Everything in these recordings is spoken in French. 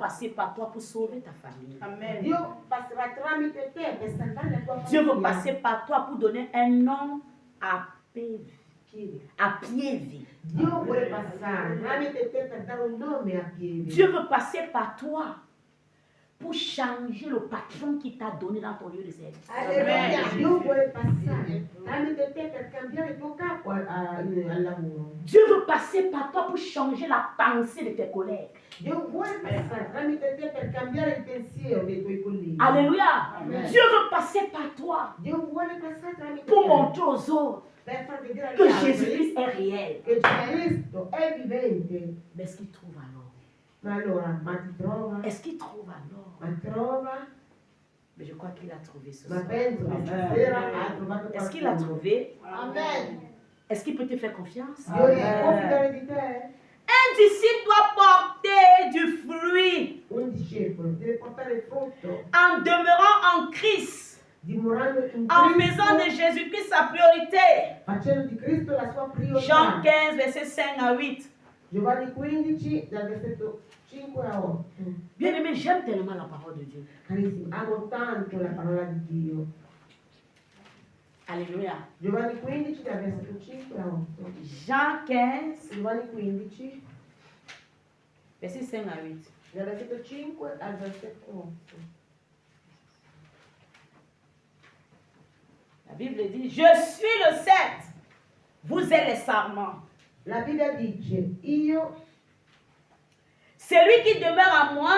passer par toi pour sauver ta famille. Amen. Dio passerà tramite te per salvare la tua Dieu veut famiglia. passer par toi pour donner un nom à pied vie. Dio vuole passare tramite te per dare un nome a piedi. Dieu veut passer par toi pour changer le patron qui t'a donné dans ton lieu de service. Alleluia. Dio vuole passare tramite te per cambiare il tuo capo al lavoro. Dieu veut passer par toi pour changer la pensée de tes collègues. Dio vuole passare tramite te per cambiare il pensiero dei tuoi colleghi. Alléluia. Amen. Dieu veut passer par toi Dio vuole passare tramite pour te montrer aux autres per far vedere agli que altri Jésus-Christ est réel. che Cristo è vivente. Mais est-ce qu'il trouve alors? Ma allora, ma ti trova? Est-ce qu'il trouve alors? Ma trova? Mais je crois qu'il a trouvé ce Ma soir. penso che stasera ha trovato Est-ce qu'il a qualcuno. trouvé? Amen. Est-ce qu'il peut te faire confiance? Dio può fidare di te? Un disciple doit porter du fruit Un discepolo deve portare il frutto en demeurant en Christ, dimorando in en faisant de Cristo, Jésus-Christ sa priorité. facendo di Cristo la sua priorità. Jean 15, verset 5 à 8. Giovanni 15, dal versetto 5 a 8. Bien aimé, j'aime tellement la parole de Dieu. Carissimi, amo tanto la parola di Dio. Alléluia. Giovanni 15, dal versetto 5 a 8. Jean 15, Giovanni 15, verset 5 à 8. dal versetto 5 al versetto 8. La Bible dit, je suis le cep, vous êtes les sarments. La Bibbia dice, io, Celui qui demeure en moi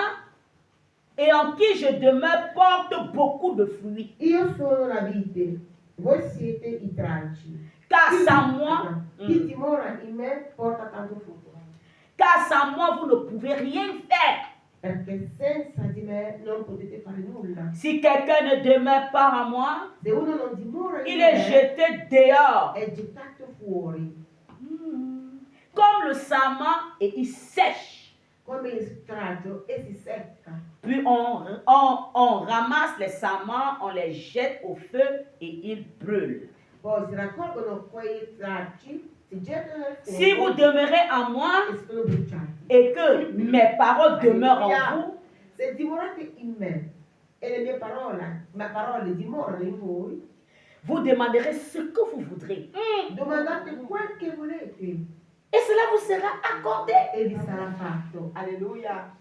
et en qui je demeure porte beaucoup de fruits. io sono la vite, voi siete i tralci. Car Chi sans moi, chi dimora in me porta tanto frutto. car sans moi, vous ne pouvez rien faire. Perché senza di me non potete fare nulla. Si quelqu'un ne demeure pas en moi, Se uno non dimora in il est me, jeté dehors. è gettato fuori, Comme le sarment et il sèche. come il straccio, e si secca. Puis on ramasse les sarments, on les jette au feu et ils brûlent. Poi si raccolgono quei stracci, si gettano nel fuoco Si vous demeurez en moi e sono bruciati. et que mes paroles demeurent en Alleluia. vous, Se dimorate in me e le mie parole dimorano in voi, vous demanderez ce que vous voudrez. domandate quel che volete Et cela vous sera accordé. e vi sarà fatto. Alleluia.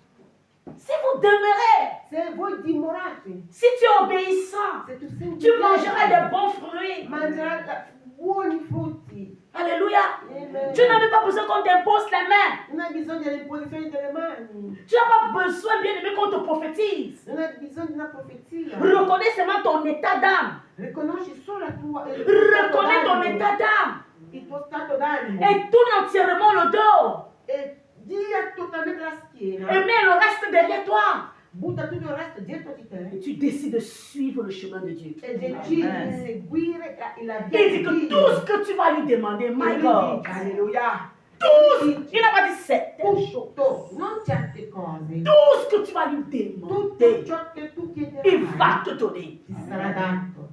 Si vous demeurez, Se voi dimorate, si tu es obéissant, se tu sei tu mangeras obbediente, de bons fruits. mangerai buoni frutti. Alléluia. Amen. Tu n'as même pas besoin qu'on t'impose les mains. Non hai bisogno dell'imposizione delle mani, Tu n'as pas besoin, bien aimé, qu'on te prophétise. non hai bisogno di una profezia. Reconnais seulement ton état d'âme. Riconosci solo la tua, Reconnais ton état d'âme. il tuo stato d'animo Et tourne entièrement le dos. e dia totalmente la schiena. Et mets le reste derrière toi. Butta tutto il resto dietro di Et te tu décides de suivre le chemin de Dieu. e decidi di seguire la via Il di dit que Dio. tout ce que tu vas lui demander, my E God. lui dice, alleluia, Tout. Il n'a pas dit sept. tutto, non certe cose, Tout ce que tu vas lui tutto demander, ciò che tu il chiederai va te donner. ti sarà dato.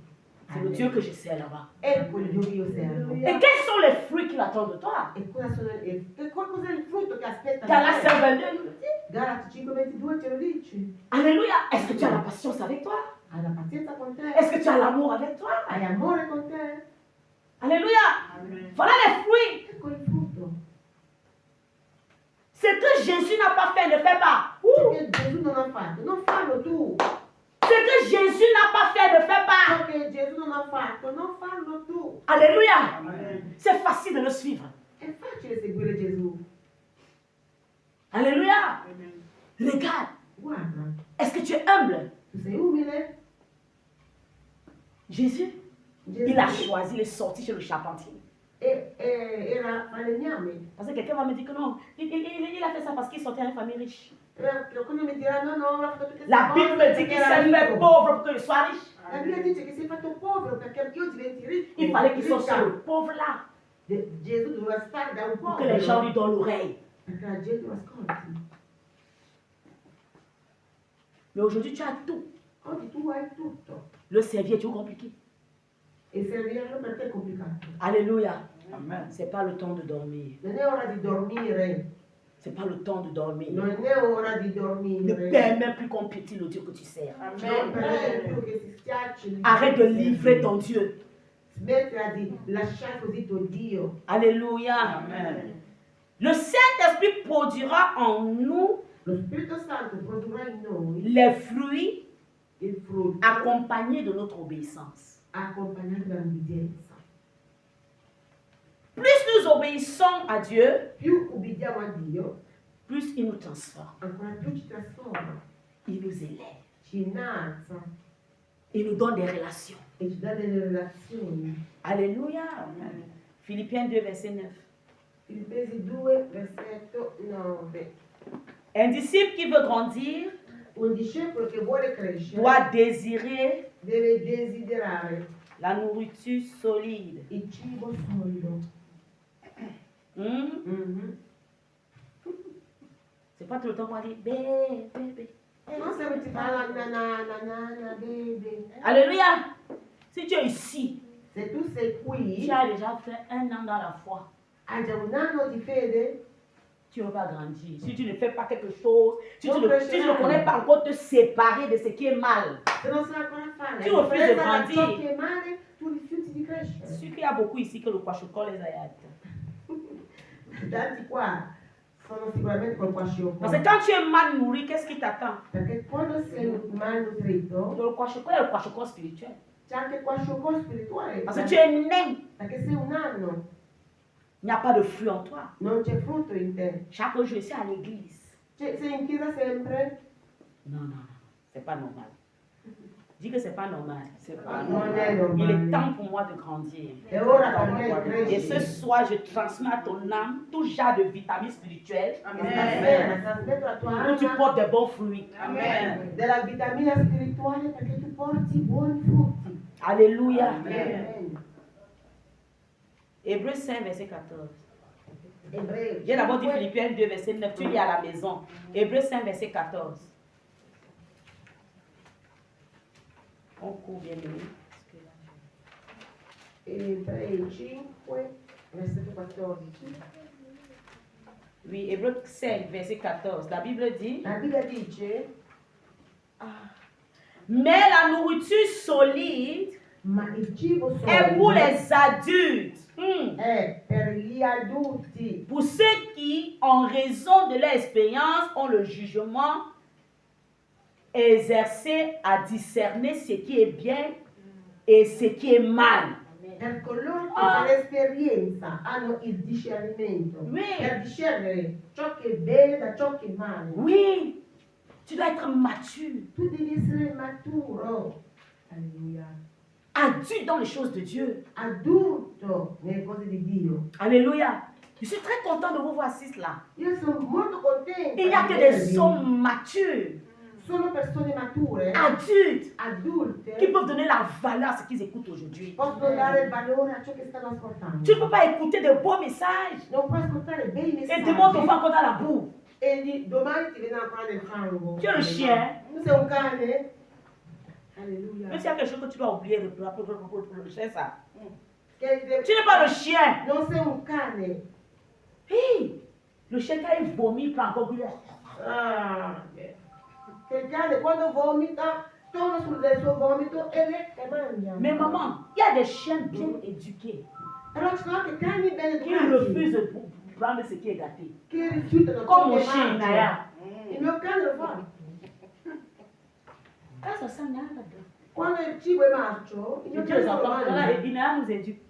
C'est le Dieu que je sais là-bas. Ecco il Dio che io servo. Et quels sont les fruits qu'il attend de toi? E cos'è il frutto che aspetta Dans da la te? 5:22, il nous dit. Galati 5:22 ce lo dici. Alléluia. Est-ce que tu as la patience avec toi? Hai la pazienza con te? Est-ce que tu as l'amour avec toi? Hai amore con te? Alléluia. Voilà les fruits. Ecco il frutto. Ce que Jésus n'a pas fait, ne fais pas. Ciò che Gesù non ha fatto, non fallo tu. Ce que Jésus n'a pas fait, ne fais pas. Ciò che Gesù non ha fatto, non fallo tu. Alléluia. C'est facile de le suivre. È facile seguire Gesù. Alléluia. Regarde. Guarda, Est-ce que tu es humble? tu sei umile? Jésus, Gesù il a choisi, il est sorti chez le charpentier. era falegname. Parce que quelqu'un va me dire que non, il a fait ça parce qu'il sortait d'une famille riche. Qualcuno mi dirà no, no, l'ha fatto perché La Bible me dit qu'il s'est fait pauvre pour qu'il soit riche. La Bibbia dice che sei fatto povero perché io diventi ricco. Il fallait qu'il soit Ricca. sur le pauvre là, Gesù doveva stare da un pour que povero les gens lui donnent l'oreille. perché la gente lo ascolti. Mais aujourd'hui, tu as tout. Oggi tu hai tutto Le servir est trop compliqué. e servirlo per te è complicato. Alléluia. Amen. C'est pas le temps de dormir. Non è ora di dormire. Ce n'est pas le temps de dormir. Non è ora di Ne dormire. permets plus qu'on piétine le Dieu que tu sers. Non permettere più che si schiacci. Arrête de livrer ton Dieu. Smettila di lasciare così tuo Dio. Alléluia. Le Saint-Esprit produira en nous Lo Spirito Santo produrrà in noi les fruits il frutto accompagnés de notre obéissance. accompagnato dall'obbedienza. Plus nous obéissons à Dieu, Più ubbidiamo a Dio, plus il nous transforme, ancora più ci trasforma, il nous élève, ci innalza il nous donne des relations. e ci dà delle relazioni. Alléluia. Philippiens 2, verset 9. Filippesi 2, versetto 9. Un disciple qui veut grandir Un discepolo che vuole crescere doit désirer deve desiderare la nourriture solide. il cibo solido. Hmm? C'est pas tout le temps qu'on dit bébé, bébé. Non se ti fa la nana, bebe. Alléluia. Si tu es ici, Se tu sei tu qui, as déjà fait un an dans la foi, hai già un anno di fede, tu ne vas pas grandir. Si tu ne fais pas quelque chose, si tu Non, ne crescerai. connais pas encore te séparer de ce qui est mal. se non sai ancora fare, Tu refusi di da ciò grandire. che è male, tu rifiuti di crescere. Sûr qu'il y a beaucoup ici que le kwashoko les a yattes. Tanti qua sono sicuramente col kwashiorkor. Parce que quand tu es mal nourri, qu'est-ce qui t'attend? Perché quando sei malnutrito, Le kwashoko est le kwashoko spirituel. c'è anche il kwashiorkor spirituale. Parce que tu es nain. Perché sei un anno, Il n'y a pas de fruit en toi. non c'è frutto in te. Chaque jour, je suis à l'église. Cioè, sei in chiesa sempre, Non, non, non. C'est pas normal. Dis que c'est pas normal. non è Il est normale. temps pour moi de grandir. È ora per me di Et ce crescere. soir, je transmets à ton âme tout genre de vitamines spirituelles E stasera trasmetto la tua où tu anima portes des bons fruits. della vitamina spirituale perché tu porti buoni frutti. Alléluia. Amen. Hébreux 5, verset 14. Ebrei. J'ai d'abord dit 5, Philippiens 2, verset 9. Tu lis à la maison. Hébreux 5, verset 14. On court bien aimé. Ebrei 5, versetto 14. Oui, Hébreux 5, verset 14. La Bible dit, La Bibbia dice, mais la nourriture solide ma il cibo est pour solido les adultes. è per gli adulti, Pour ceux qui, en raison de leur expérience, ont le jugement exercé à discerner ce qui est bien et ce qui est mal. per coloro che per esperienza hanno il discernimento, Oui. per discernere ciò che è bene da ciò che è male. Oui, tu dois être mature, Tu devi essere maturo, alleluia, adulte dans les choses de Dieu. adulto nelle cose di Dio. Alléluia. Je suis très content de vous voir assis là. Io sono molto contenta. Il n'y a que di des vedervi. hommes matures, Sono persone mature, adultes, adulte, qui peuvent donner la valeur à ce qu'ils écoutent aujourd'hui. possono dare il valore a ciò che stanno ascoltando. Tu ne peux pas écouter de beaux messages Non puoi ascoltare bei et demain tu messaggi vas encore dans la boue. e domani ti viene ancora nel fango. Tu es un chien. Tu sei un cane? Alleluia. Même s'il y a quelque chose que tu dois oublier pour le chien, ça. Che deve- Tu n'es pas le chien. Non sei un cane. Hey, le chien, quand il vomit, il prend encore plus. Ah, che il cane quando vomita torna sul del suo vomito e lecca e mangia. Mais maman, il y a des chiens bien éduqués Però ci sono anche cani ben qui educati refusent de prendre ce qui est gâté. che rifiutano Comme mon ciò che chien, mangia. Naya. Il mio cane lo fa. Quand ça sent Naya là-dedans. Quando il cibo è marcio, il Je mio dis aux cane lo enfants, là, mangia. et Naya nous éduque.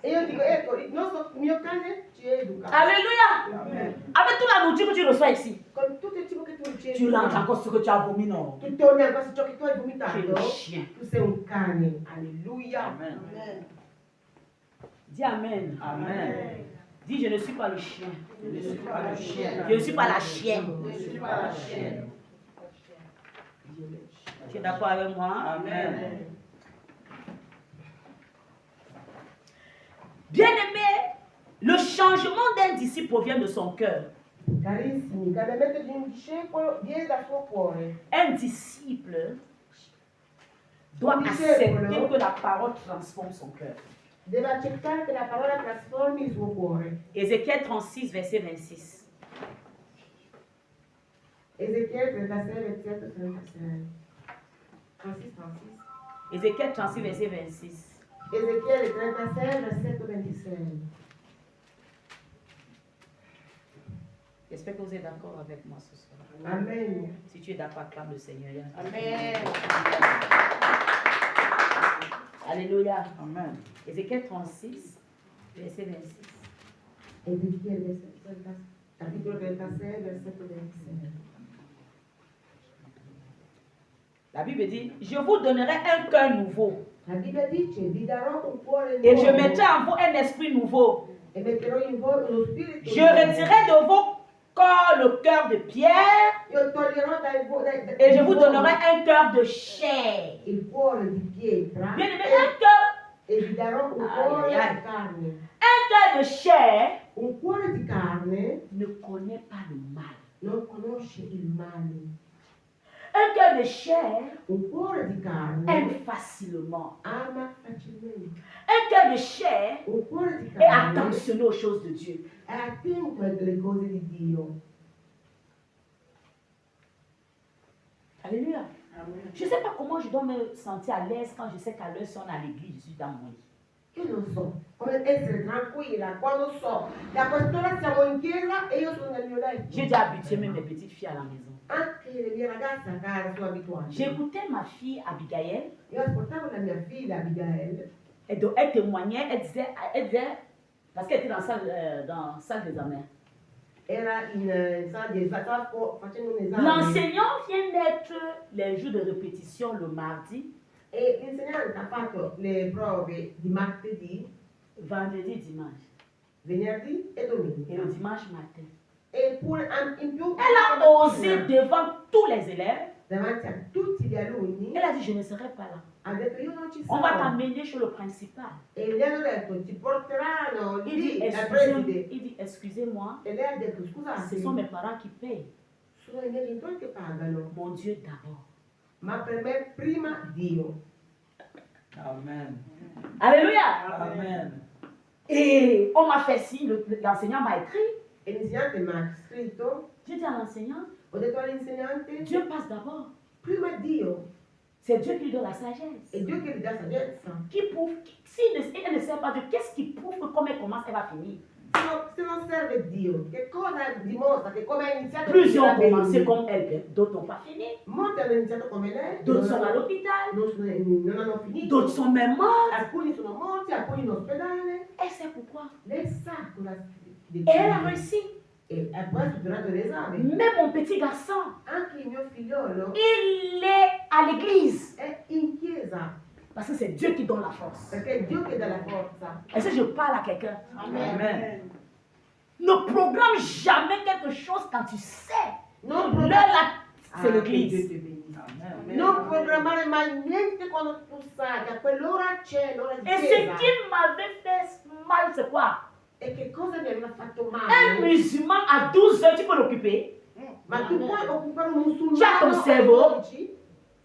E io dico, ecco, il mio cane ci educa. Alléluia. Avec toute la nourriture que tu reçois ici, Con tutto il cibo che tu ricevi, tu rentres encore ce que tu as vomi, non. tu torni ancora su ciò che tu hai Tu es vomitato. le chien. Tu sei un cane. Alleluia. Amen. Dis Amen. Amen. Dis, je ne suis pas le chien. Je ne suis pas le chien. Je ne suis pas la chienne. Je ne suis pas la chienne. Tu es d'accord avec moi? Amen. Bien-aimé, le changement d'un disciple provient de son cœur. Carissimi, il cambiamento di un discepolo viene dal suo cuore. Un disciple doit Un accepter discepolo que la parole transforme son cœur. deve accettare che la parola trasformi il suo cuore. Ézéchiel 36, verset 26. Ézéchiel 37, 27, 36. 36, 36. Ézéchiel 36, verset 26. Ézéchiel 37, verset 26. J'espère que vous êtes d'accord avec moi ce soir. Amen. Si tu es d'accord, acclame le Seigneur. Amen. Alléluia. Amen. Ézéchiel 36, verset 26. Ézéchiel chapitre 37, verset 26. La Bible dit, je vous donnerai un cœur nouveau La Bibbia dice, vi darò un cuore et je nuovo mettrai en vous un esprit nouveau. e metterò in voi uno spirito Je nuovo. retirerai de vos corps le cœur de pierre Io toglierò et je vous donnerai un cœur de chair. il cuore di pietra Bien aimé, un cœur, e vi darò un Ai, cuore ai, ai. di carne. un cœur de chair Un cuore di carne ne connaît pas le mal. non conosce il male. Un cœur de chair Un cuore di carne aime facilement. ama facilmente. Un cœur de chair Un cuore di est carne attentionné aux choses de Dieu. è attento alle cose di Dio. Alléluia. Je ne sais pas comment je dois me sentir à l'aise quand je sais qu'à l'heure, si on est à l'église, je suis dans mon lit. Io non so come essere tranquilla quando so che a quest'ora siamo in chiesa e io sono nel mio letto. J'ai déjà habitué même mes petites filles à la maison. Anche le mie ragazze a casa sono abituate. J'écoutais ma fille Abigail, Io ascoltavo la mia figlia Abigail et donc elle témoignait, elle disait parce qu'elle était dans la salle d'examen. era in sala di esame, stava facendo un esame L'enseignant vient mettre les jours de répétition le mardi, e l'insegnante ha fatto le prove di martedì, vendredi, dimanche venerdì e et le domenica. dimanche matin. E pure in più Elle a osé devant tous les élèves. davanti a tutti gli alunni Elle a dit, je ne serai pas là. ha detto io non ci On va sarò. t'amener chez le principal. E gli hanno detto ti porteranno Il dit, lì dal preside. excusez-moi, E lei ha detto ce scusate, sont mes parents qui payent. sono i miei genitori che pagano, Mon Dieu d'abord. ma per me prima Dio. Amen. Alléluia. Amen. Et on m'a fait signe, l'enseignant m'a écrit. E l'insegnante mi ha scritto, J'ai dit à l'enseignant, ho detto all'insegnante, Dieu passe d'abord. prima Dio. C'est Dieu qui lui donne la sagesse. È Dio che gli dà saggezza. Qui prouve, si elle ne sait pas Dieu, qu'est-ce qui prouve que comme elle commence, elle va finir? Se non serve Dio, che cosa dimostra che come ha iniziato Plusieurs ont finirà commencé bene? comme elle, d'autres n'ont pas fini. Molti hanno iniziato come lei, D'autres sont à l'hôpital. non hanno finito. D'autres sont même morts. Alcuni sono morti, alcuni in ospedale. Elle sait pourquoi. Lei sa cosa Et elle a réussi. E poi ha superato l'esame. Même mon petit garçon, Anche il mio figliolo il est à l'église. è in chiesa, Parce que c'est Dieu qui donne la force. perché è Dio che dà la forza. Est-ce que je parle à quelqu'un? Amen. Ne programme jamais quelque chose quand tu sais. Non L'heure programmare là, c'est Ah, l'église. che Dio ti benedica. Amen. Non programmare mai niente quando tu sai che a quell'ora c'è l'ora di Et ce chiesa. qui m'avait fait mal, c'est quoi? E che cosa mi aveva fatto Un male? musulman à 12 heures, tu peux l'occuper. Ma tu puoi occupare un Già musulmano con a servo? 12?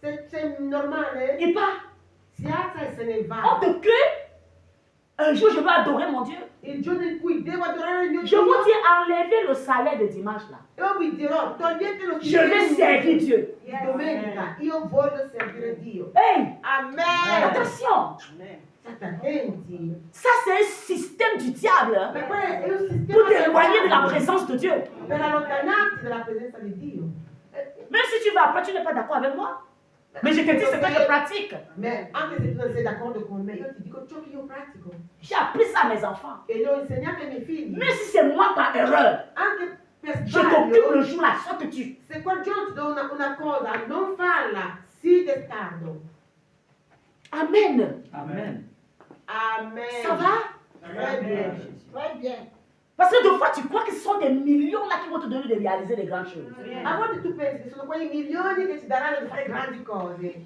Se sei normale, Il part. si alza e se ne va. Honte que un jour je veux adorer mon Dieu. Il giorno in cui devo adorare il mio Je Dio, vous dis, enlevez le salaire de dimanche là. io vi dirò, togliete lo Je vais servir Dieu. di domenica. Io voglio servire Dio. Hey, Amen. attention. State attenti. Ça, c'est un système du diable hein, Ma quello è un sistema pour t'éloigner de la présence de Dieu. per allontanarti dalla presenza di Dio. Même si tu vas après, tu n'es pas d'accord avec moi. Mais je te dis ce que je pratique. Ma anche se tu non sei d'accordo con me, io ti dico ciò che io pratico. J'ai appris ça à mes enfants. E l'ho insegnato ai miei figli. Même si c'est moi par erreur, Anche per je t'occupe sbaglio, le jour là, soit que tu. se quel giorno ti do una cosa, non farla, sii testardo. Amen. Amen. Amen. Ça va? Très bien. Très bien. Parce que des fois, tu crois que ce sont des millions là qui vont te donner de réaliser des grandes choses. A volte tu pensi che sono quei milioni che ti daranno di fare grandi cose.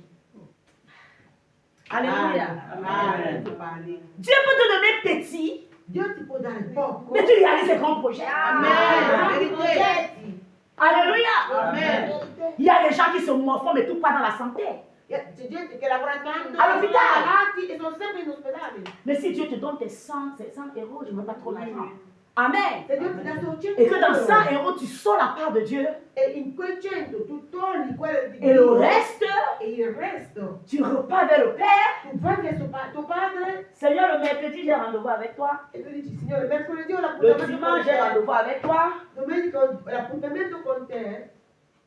Alléluia. Amen. Tu parli. Dieu peut te donner petit, Dio ti può dare poco. mais tu réalises des grands projets. Amen. Progetti. Alléluia. Amen. Il y a des gens qui se morfondent mais tout pas dans la santé. C'è gente che lavora tanto, All'ospedale. malati e sono sempre in ospedale. Mais si Dieu te donne tes 100 euros, je ne veux pas trop l'argent. Amen. Se Dio ti dà solo 100 Et que dans 100 euro, euros, tu sors la part de Dieu. e in quei 100 tu togli quello di Et le Dio, reste, e il resto tu repars vers le Père. tu vai verso tuo padre Seigneur, le mercredi, j'ai rendez-vous avec toi. e tu dici, Signore, mercoledì ho Le l'appuntamento dimanche, con j'ai te, rendez-vous avec toi. domenica ho l'appuntamento con te,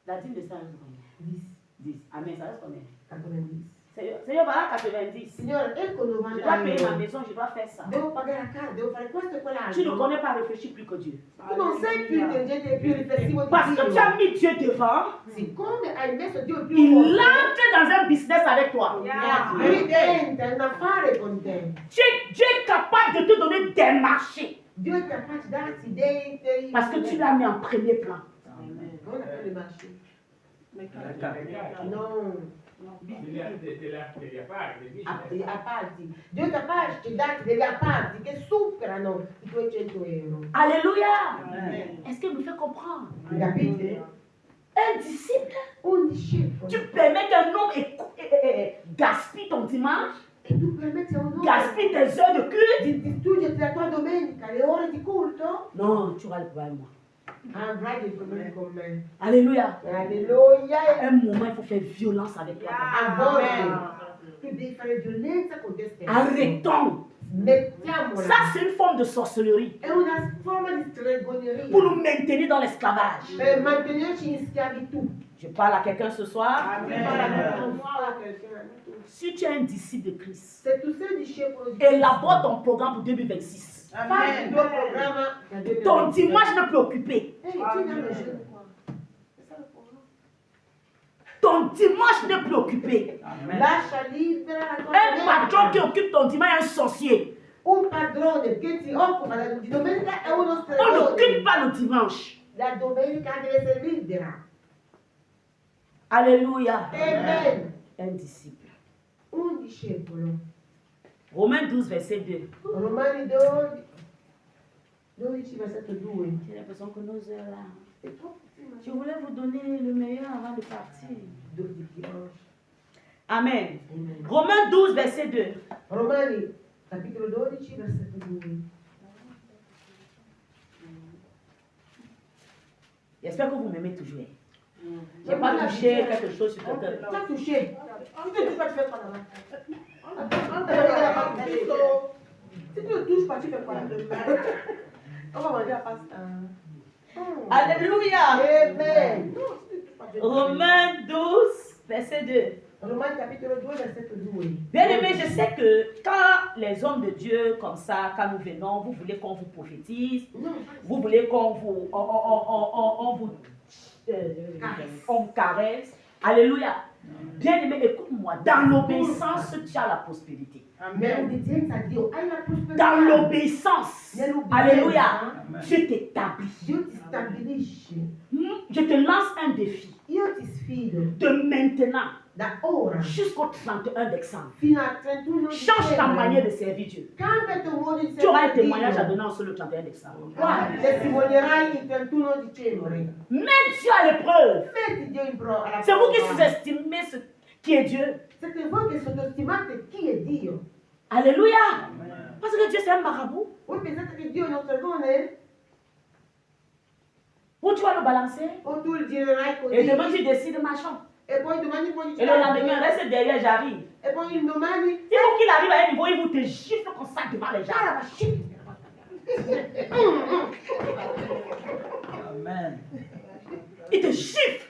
La dîme de ça reste combien? 10. Amen, ça reste combien? 90. Seigneur, voilà 90. Signore, ecco Je 90 dois payer ma euro. maison, je dois faire ça. Devo pagare la casa, devo fare questo e Tu ne quell'altro. connais pas réfléchir plus que Dieu. Tu non sei più intelligente e più riflessivo di Parce que tu Dio. as mis Dieu devant, Siccome hai messo Dio più il forte, entre dans un business avec toi. lui entra in un affare con te. Dieu est capable de te donner des marchés. Dio è capace di darti dei Parce que tu l'as mis en premier plan. Non appelle les marchés. D'accord. No, degli affari, dei business. appalti. Dio è capace di darti degli appalti che superano i tuoi 100 euro. Alléluia. Amen. Est-ce qu'il me fait comprendre? Capite? Un disciple, Un discepolo. tu permets qu'un homme gaspille ton dimanche, E tu permetti a un uomo gaspille tes heures de culte? di distruggerti la tua domenica, le ore di culto? Non, tu auras le problème. Moi. Avrai dei problemi con me. Alléluia. Alleluia. À un moment, il faut faire violence avec toi. A volte tu devi fare violenza con te stesso. Arrêtons. Mettiamola. Ça, c'est une forme de sorcellerie È una forma di stregoneria pour nous maintenir dans l'esclavage. per mantenerci in schiavitù. Je parle à quelqu'un ce soir. Non fa quelqu'un. Si tu es un disciple de Christ, Se tu sei discepolo di élabore ton programme pour 2026. fai il tuo programma da Dio. Ton dimanche ne peut occuper. Ehi, tieni la scena qua. Ton dimanche ne peut occuper. Amen. Lascia libera la tua Un patron qui domenica. occupe ton dimanche est un sorcier. Un padrone che si occupa di domenica è uno On n'occupe stregone. pas le dimanche. La domenica deve essere libera. Alléluia. Amen. Un disciple. Un discepolo. Romains 12, verset 2. Romani 12 versetto 2. J'ai l'impression que nos heures là. È troppo prima. Je voulais vous donner le meilleur avant de partir. 12 dimanche. Amen. Amen. Romains 12, verset 2. Romani capitolo 12 versetto 2. J'espère que vous m'aimez toujours. Je n'ai pas touché quelque chose sur quelqu'un. Tu as touché. Tu ne touches pas, tu fais quoi là-bas? Si tu ne touches pas, tu fais quoi là-bas? On va manger la pasta. Alléluia. Amen. Non, si tu ne touches pas, tu fais quoi? Romains 12, verset 2. Romani capitolo 2 versetto 2. Bien aimé, je sais que quand les hommes de Dieu, comme ça, quand nous venons, vous voulez qu'on vous prophétise, Non, vous voulez qu'on vous, on vous caresse. Alléluia. Bien aimé, écoute-moi. Dans l'obéissance, tu as la prospérité. nell'obbedienza a Dio hai la prosperità. Dans l'obéissance, Nell'obbedienza, alléluia, Amen. Dieu t'établit. Dio ti stabilisce. Je te lance un défi. Io ti sfido De maintenant da ora jusqu'au 31 décembre. fino al 31 Change ta manière dicembre. de servir Dieu. Cambia il tuo modo di Tu auras un servire témoignage à Dio. donner solo le 31 décembre. Guarda, testimonierai il 31 dicembre. Mets Dieu à l'épreuve. Metti Dio in prova. C'est vous qui sous-estimez ce qui est Dieu. Siete voi che sottostimate chi è Dio. Alléluia. Amen. Parce que Dieu c'est un marabout. Voi pensate che Dio è uno stregone? Où tu vas le balancer. O tu il girerai così Et demain tu décides machin. e poi domani poi dici Et le lendemain, reste derrière, j'arrive. e poi il domani Il faut qu'il arrive à un niveau, il vous te gifle comme ça devant les gens. Amen. Il te gifle.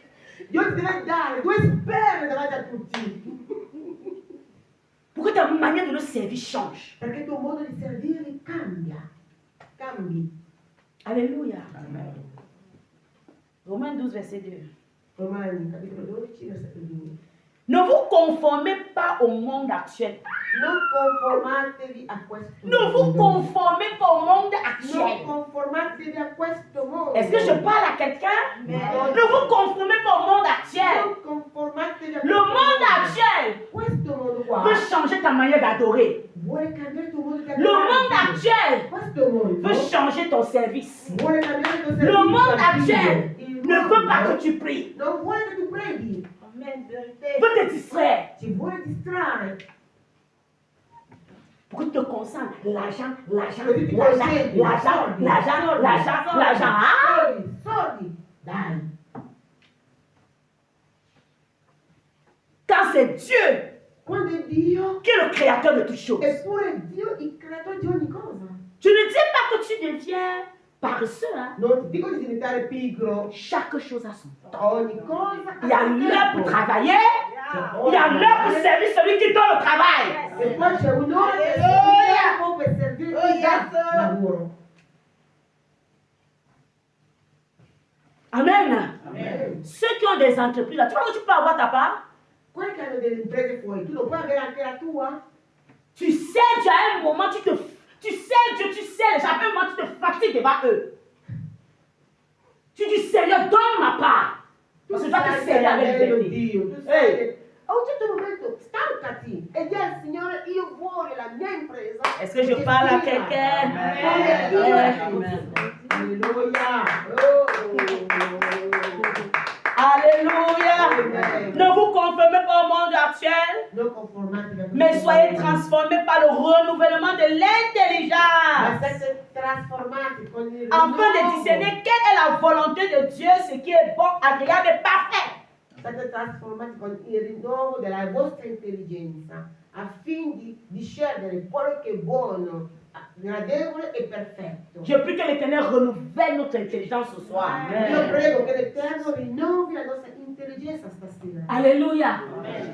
Dio ti deve dare due sperme davanti a tutti. Pour que ta manière de le servir change. Perché il tuo modo di servirli cambia. Cambi. Alléluia. Amen. Romains 12, verset 2. Romani capitolo 12 versetto 2. Ne vous conformez pas au monde actuel. Non conformatevi a questo Ne vous mondo. conformez pas au monde Non actuel. conformatevi a questo mondo. Est-ce que je parle à quelqu'un? Ne vous conformez pas au monde actuel. Non conformatevi a Le monde actuel questo mondo qua. veut changer ta manière d'adorer. Vuole cambiare il tuo modo di Le monde actuel Questo mondo veut changer ton service. vuole cambiare il tuo Le servizio monde a Dio. actuel Il ne veut pas mondo que tu pries. non vuole che tu preghi. Amen. Veut te distraire. Ci vuole distrarre. Pour que tu te concentres. L'argent, l'argent, Così ti l'argent, concentri. l'argent, Soldi, l'argent, soldi, l'argent, soldi, l'argent. Ah! Soldi, soldi. Dai. Quand c'est Dieu Quando è Dio, qui est le créateur de toutes choses. eppure Dio il creatore di ogni cosa. Je ne dis pas que tu deviens paresseux. Hein. Non ti dico di diventare pigro. Chaque chose a son temps. Ogni cosa. Il y a l'heure pour travailler. Il y a l'heure pour servir celui qui donne le travail. E poi c'è un'ora per servire chi dà lavoro. Amen. Amen. Ceux qui ont des entreprises, là, tu vois que tu peux avoir ta part. Quelli che hanno delle imprese fuori, tu non puoi avere anche la tua? Tu sais, tu as un moment, tu sais Dieu, tu sais, à un moment, tu te fatigues devant eux. Tu dis, Seigneur, donne ma part. Parce que tu vas te serrer avec liberté. Dio, tu sai che a un certo momento stancati e dire al Signore io voglio la mia impresa. Est-ce que je parle à quelqu'un? Amen. Alleluia. Alléluia. Amen. Ne vous conformez pas au monde actuel, Non conformati a mais soyez transformés par le renouvellement de Ma l'intelligence, siete trasformati con il afin de rinnovo. discerner quelle est la volonté de Dieu, ce qui est bon, agréable et parfait. State trasformati con il rinnovo della vostra intelligenza affinché di discernere quello che è buono, gradevole e perfetto. Je prie que l'Éternel renouvelle notre intelligence ce soir. Io prego che l'Eterno rinnovi la nostra intelligenza stasera. Alléluia.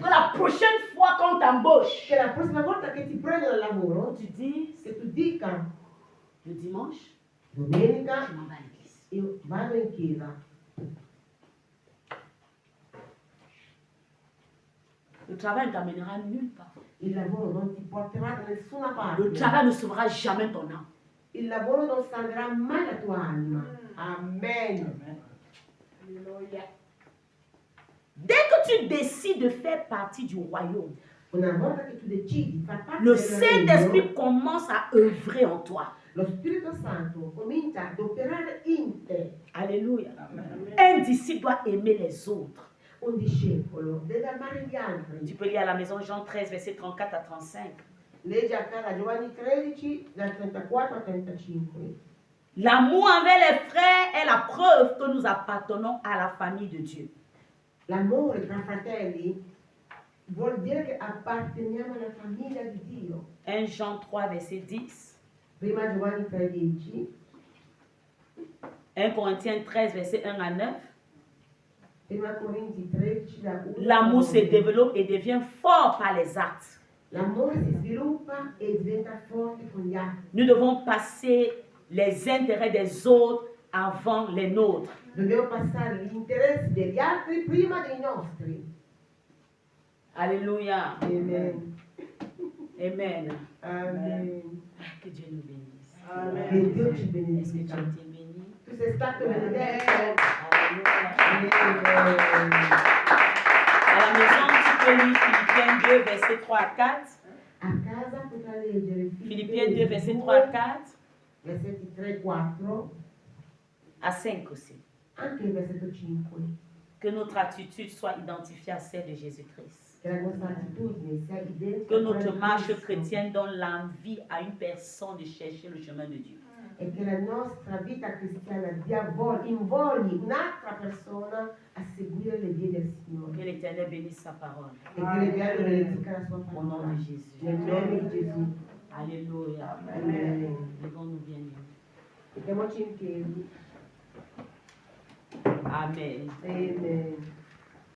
Que la prochaine fois qu'on t'embauche, Che la prossima volta che ti prendo al lavoro, tu dis, che tu dica le dimanche, domenica je m'en vais à l'église. io vado in chiesa. Le travail ne t'amènera nulle part. Il lavoro non ti porterà da nessuna Le parte. travail ne sauvera jamais ton âme. Il lavoro non salverà mai la tua anima. Amen. Dès que tu décides de faire partie du royaume, Una volta che tu decidi di far parte le del Saint-Esprit regno, commence à œuvrer en toi. lo Spirito Santo comincia ad operare in te. Alléluia. Amen. Un disciple doit aimer les autres. Un discepolo deve amare gli Tu altri. peux lire à la maison Jean 13, verset 34 à 35. Legge a casa Giovanni 13, dal 34 al 35. L'amour envers les frères est la preuve que nous appartenons à la famille de Dieu. L'amore tra fratelli vuol dire che apparteniamo alla famiglia di Dio. 1 Jean 3, verset 10. Prima Giovanni 13, 1 Corinthiens 13, verset 1 à 9. prima Corinzi 13, da 1 L'amour se développe et devient fort par les actes. L'amore si sviluppa e diventa forte con gli atti. Nous devons passer les intérêts des autres avant les nôtres. Dobbiamo passare gli interessi degli altri prima dei nostri. Alléluia. Amen. Amen. Amen. Ah, que Dieu nous bénisse. Che Dio ci Est-ce que tu as benedica. été béni? Tu sei stato benedetto. Alléluia. Amen. À la maison, tu peux lire Philippiens 2, verset 3 à 4. A casa potrai leggere Philippiens 2, verset 3 à 4. versetti 3, 4, À 5 aussi. anche il versetto 5. Que notre attitude soit identifiée à celle de Jésus-Christ. Che la nostra attitudine sia identica Que a quella notre di marche Cristo. chrétienne donne l'envie à une personne de chercher le chemin de Dieu. E che la nostra vita cristiana invogli un'altra persona a seguire le vie del Signore. Que l'Éternel bénisse sa parole. E che l'Eterno benedica la sua Au nom parola. de Jésus. Nel nome di Gesù. Alléluia. Amen. Levons-nous bien. Mettiamoci in piedi. Amen. Amen.